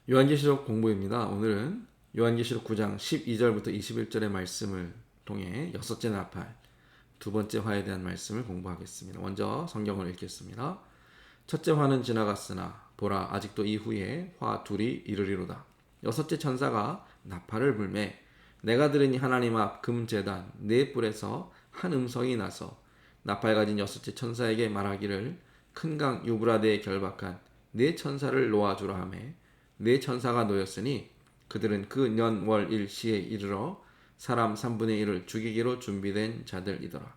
요한계시록 공부입니다. 오늘은 요한계시록 9장 12절부터 21절의 말씀을 통해 여섯째 나팔, 두 번째 화에 대한 말씀을 공부하겠습니다. 먼저 성경을 읽겠습니다. 첫째 화는 지나갔으나 보라 아직도 이후에 화 둘이 이르리로다. 여섯째 천사가 나팔을 불매 내가 들으니 하나님 앞 금제단 네 뿔에서 한 음성이 나서 나팔 가진 여섯째 천사에게 말하기를 큰 강 유브라데에 결박한 네 천사를 놓아주라 하매 네 천사가 놓였으니 그들은 그 년 월 일시에 이르러 사람 3분의 1을 죽이기로 준비된 자들이더라.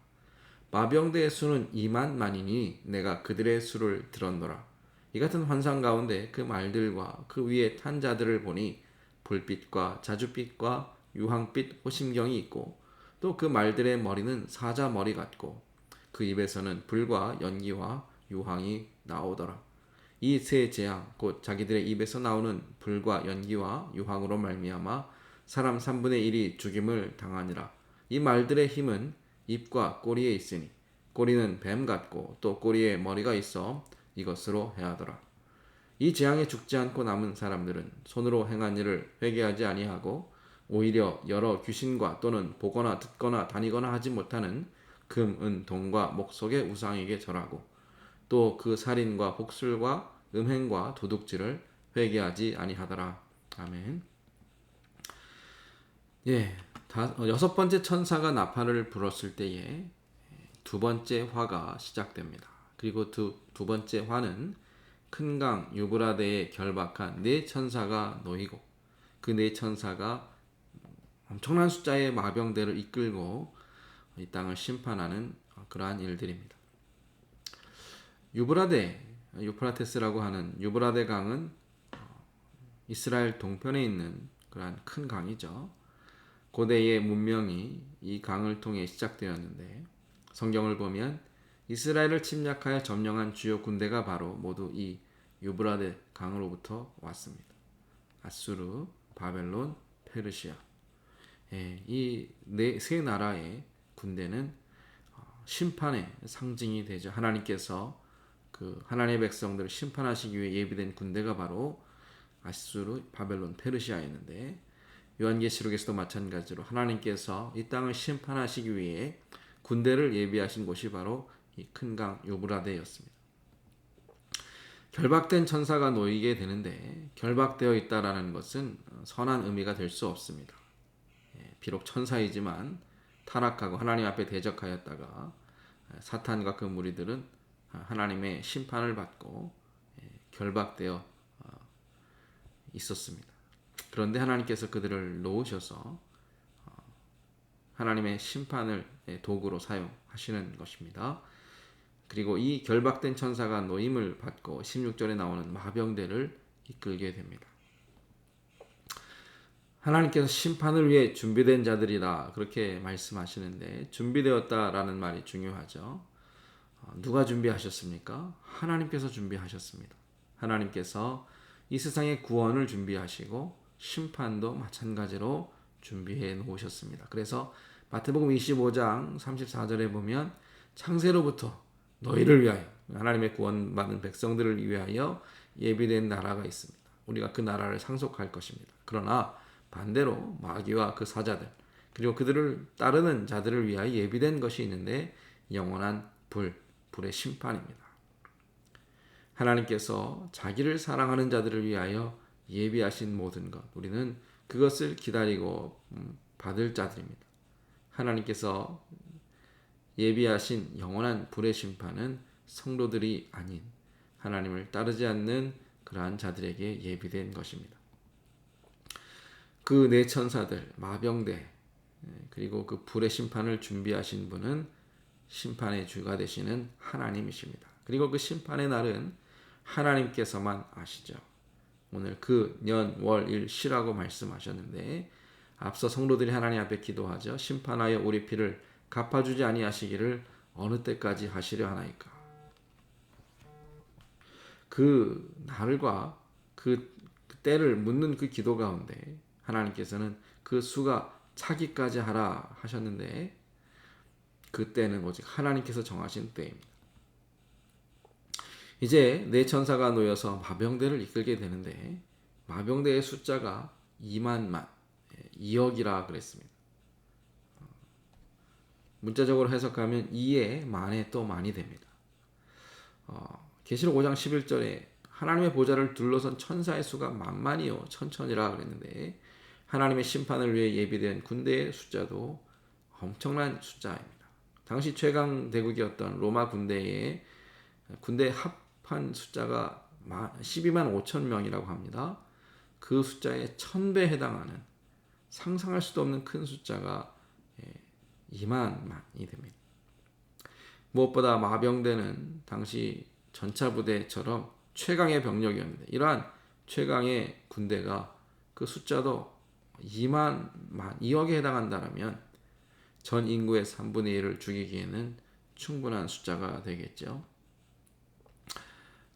마병대의 수는 2만 만이니 내가 그들의 수를 들었노라. 이 같은 환상 가운데 그 말들과 그 위에 탄 자들을 보니 불빛과 자줏빛과 유황빛 호심경이 있고 또 그 말들의 머리는 사자 머리 같고 그 입에서는 불과 연기와 유황이 나오더라. 이 세 재앙 곧 자기들의 입에서 나오는 불과 연기와 유황으로 말미암아 사람 3분의 1이 죽임을 당하니라. 이 말들의 힘은 입과 꼬리에 있으니 꼬리는 뱀 같고 또 꼬리에 머리가 있어 이것으로 해하더라. 이 재앙에 죽지 않고 남은 사람들은 손으로 행한 일을 회개하지 아니하고 오히려 여러 귀신과 또는 보거나 듣거나 다니거나 하지 못하는 금, 은, 동과 목석의 우상에게 절하고 또 그 살인과 복술과 음행과 도둑질을 회개하지 아니하더라. 아멘. 여섯 번째 천사가 나팔을 불었을 때에 두 번째 화가 시작됩니다. 그리고 두 번째 화는 큰 강 유브라데에 결박한 네 천사가 놓이고 그 네 천사가 엄청난 숫자의 마병대를 이끌고 이 땅을 심판하는 그러한 일들입니다. 유프라테스라고 하는 유브라데 강은 이스라엘 동편에 있는 그러한 큰 강이죠. 고대의 문명이 이 강을 통해 시작되었는데 성경을 보면 이스라엘을 침략하여 점령한 주요 군대가 바로 모두 이 유브라데 강으로부터 왔습니다. 아수르, 바벨론, 페르시아. 이 세 나라의 군대는 심판의 상징이 되죠. 하나님께서 그 하나님의 백성들을 심판하시기 위해 예비된 군대가 바로 아수르, 바벨론, 페르시아였는데 요한계시록에서도 마찬가지로 하나님께서 이 땅을 심판하시기 위해 군대를 예비하신 곳이 바로 이 큰 강 유브라데였습니다. 결박된 천사가 놓이게 되는데 결박되어 있다라는 것은 선한 의미가 될 수 없습니다. 비록 천사이지만 타락하고 하나님 앞에 대적하였다가 사탄과 그 무리들은 하나님의 심판을 받고 결박되어 있었습니다. 그런데 하나님께서 그들을 놓으셔서 하나님의 심판을 도구로 사용하시는 것입니다. 그리고 이 결박된 천사가 노임을 받고 16절에 나오는 마병대를 이끌게 됩니다. 하나님께서 심판을 위해 준비된 자들이다 그렇게 말씀하시는데 준비되었다라는 말이 중요하죠. 누가 준비하셨습니까? 하나님께서 준비하셨습니다. 하나님께서 이 세상의 구원을 준비하시고 심판도 마찬가지로 준비해 놓으셨습니다. 그래서 마태복음 25장 34절에 보면 창세로부터 너희를 위하여 하나님의 구원받은 백성들을 위하여 예비된 나라가 있습니다. 우리가 그 나라를 상속할 것입니다. 그러나 반대로 마귀와 그 사자들 그리고 그들을 따르는 자들을 위하여 예비된 것이 있는데 영원한 불의 심판입니다. 하나님께서 자기를 사랑하는 자들을 위하여 예비하신 모든 것 우리는 그것을 기다리고 받을 자들입니다. 하나님께서 예비하신 영원한 불의 심판은 성도들이 아닌 하나님을 따르지 않는 그러한 자들에게 예비된 것입니다. 그 네 천사들 마병대 그리고 그 불의 심판을 준비하신 분은 심판의 주가 되시는 하나님이십니다. 그리고 그 심판의 날은 하나님께서만 아시죠. 오늘 그 년, 월, 일, 시라고 말씀하셨는데 앞서 성도들이 하나님 앞에 기도하죠. 심판하여 우리 피를 갚아주지 아니하시기를 어느 때까지 하시려 하나이까. 그 날과 그 때를 묻는 그 기도 가운데 하나님께서는 그 수가 차기까지 하라 하셨는데 그 때는 오직 하나님께서 정하신 때입니다. 이제 네 천사가 놓여서 마병대를 이끌게 되는데 마병대의 숫자가 2만만, 2억이라 그랬습니다. 문자적으로 해석하면 2에 만에 또 만이 됩니다. 계시록 5장 11절에 하나님의 보좌를 둘러선 천사의 수가 만만이요 천천이라 그랬는데 하나님의 심판을 위해 예비된 군대의 숫자도 엄청난 숫자입니다. 당시 최강 대국이었던 로마 군대 합한 숫자가 12만 5천 명이라고 합니다. 그 숫자의 1000배에 해당하는 상상할 수도 없는 큰 숫자가 2만이 됩니다. 무엇보다 마병대는 당시 전차 부대처럼 최강의 병력이었는데 이러한 최강의 군대가 그 숫자도 2억에 해당한다면 전 인구의 3분의 1을 죽이기에는 충분한 숫자가 되겠죠.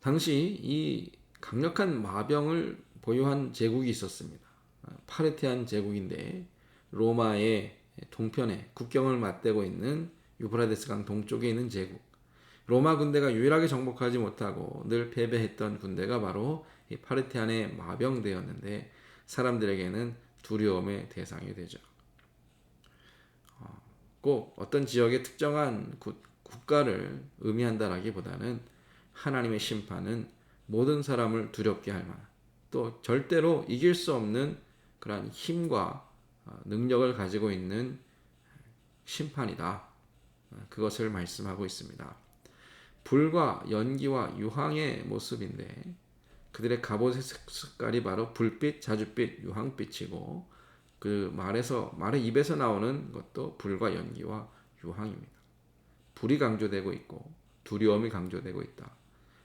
당시 이 강력한 마병을 보유한 제국이 있었습니다. 파르티안 제국인데 로마의 동편에 국경을 맞대고 있는 유프라데스 강 동쪽에 있는 제국. 로마 군대가 유일하게 정복하지 못하고 늘 패배했던 군대가 바로 이 파르티안의 마병대였는데 사람들에게는 두려움의 대상이 되죠. 꼭 어떤 지역의 특정한 국가를 의미한다라기보다는 하나님의 심판은 모든 사람을 두렵게 할 만한 또 절대로 이길 수 없는 그러한 힘과 능력을 가지고 있는 심판이다. 그것을 말씀하고 있습니다. 불과 연기와 유황의 모습인데 그들의 갑옷의 색깔이 바로 불빛, 자줏빛, 유황빛이고 그 말의 입에서 나오는 것도 불과 연기와 유황입니다. 불이 강조되고 있고 두려움이 강조되고 있다.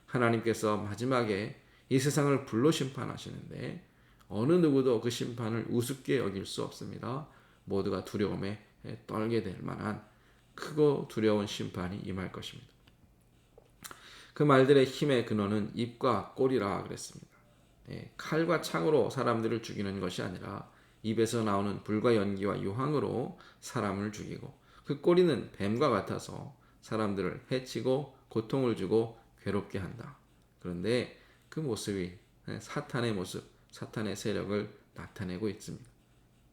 하나님께서 마지막에 이 세상을 불로 심판하시는데 어느 누구도 그 심판을 우습게 여길 수 없습니다. 모두가 두려움에 떨게 될 만한 크고 두려운 심판이 임할 것입니다. 그 말들의 힘의 근원은 입과 꼬리라 그랬습니다. 칼과 창으로 사람들을 죽이는 것이 아니라 입에서 나오는 불과 연기와 유황으로 사람을 죽이고 그 꼬리는 뱀과 같아서 사람들을 해치고 고통을 주고 괴롭게 한다. 그런데 그 모습이 사탄의 모습, 사탄의 세력을 나타내고 있습니다.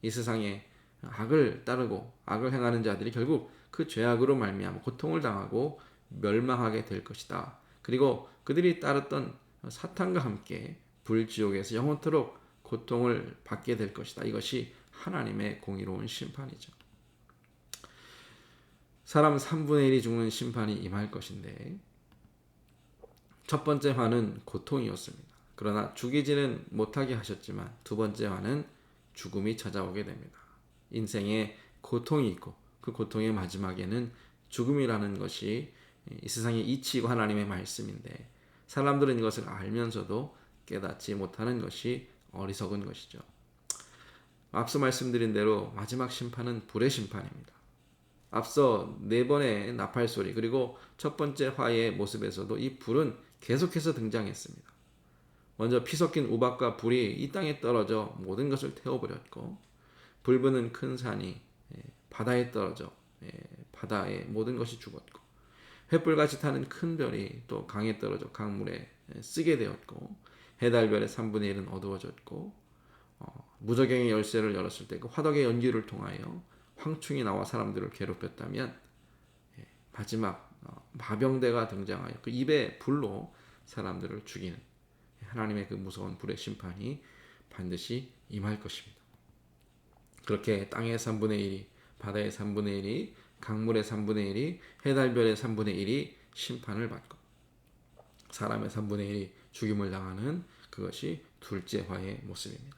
이 세상에 악을 따르고 악을 행하는 자들이 결국 그 죄악으로 말미암아 고통을 당하고 멸망하게 될 것이다. 그리고 그들이 따랐던 사탄과 함께 불지옥에서 영원토록 고통을 받게 될 것이다. 이것이 하나님의 공의로운 심판이죠. 사람 3분의 1이 죽는 심판이 임할 것인데 첫 번째 화는 고통이었습니다. 그러나 죽이지는 못하게 하셨지만 두 번째 화는 죽음이 찾아오게 됩니다. 인생에 고통이 있고 그 고통의 마지막에는 죽음이라는 것이 이 세상의 이치이고 하나님의 말씀인데 사람들은 이것을 알면서도 깨닫지 못하는 것이 어리석은 것이죠. 앞서 말씀드린 대로 마지막 심판은 불의 심판입니다. 앞서 4번의 나팔 소리 그리고 첫 번째 화의 모습에서도 이 불은 계속해서 등장했습니다. 먼저 피 섞인 우박과 불이 이 땅에 떨어져 모든 것을 태워버렸고 불부는 큰 산이 바다에 떨어져 바다에 모든 것이 죽었고 횃불같이 타는 큰 별이 또 강에 떨어져 강물에 쓰게 되었고 해달별의 3분의 1은 어두워졌고 무저갱의 열쇠를 열었을 때 그 화덕의 연기를 통하여 황충이 나와 사람들을 괴롭혔다면 마지막 마병대가 등장하여 그 입의 불로 사람들을 죽이는 하나님의 그 무서운 불의 심판이 반드시 임할 것입니다. 그렇게 땅의 3분의 1이 바다의 3분의 1이 강물의 3분의 1이 해달별의 3분의 1이 심판을 받고 사람의 3분의 1이 죽임을 당하는 그것이 둘째 화의 모습입니다.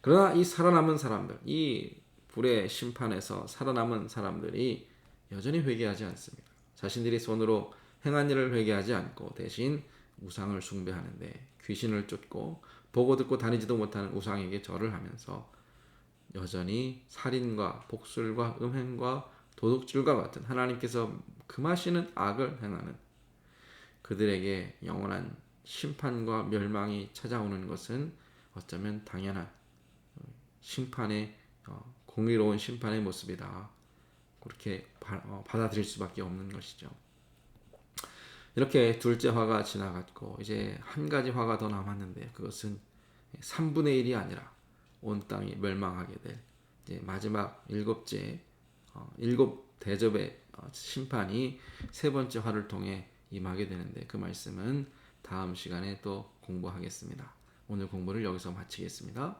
그러나 이 살아남은 사람들, 이 불의 심판에서 살아남은 사람들이 여전히 회개하지 않습니다. 자신들이 손으로 행한 일을 회개하지 않고 대신 우상을 숭배하는데 귀신을 쫓고 보고 듣고 다니지도 못하는 우상에게 절을 하면서 여전히 살인과 복술과 음행과 도둑질과 같은 하나님께서 금하시는 악을 행하는 그들에게 영원한 심판과 멸망이 찾아오는 것은 어쩌면 당연한 심판의 공의로운 심판의 모습이다. 그렇게 받아들일 수밖에 없는 것이죠. 이렇게 둘째 화가 지나갔고 이제 한 가지 화가 더 남았는데 그것은 3분의 1이 아니라 온 땅이 멸망하게 될 이제 마지막 일곱 대접의 심판이 세 번째 화를 통해 임하게 되는데 그 말씀은 다음 시간에 또 공부하겠습니다. 오늘 공부를 여기서 마치겠습니다.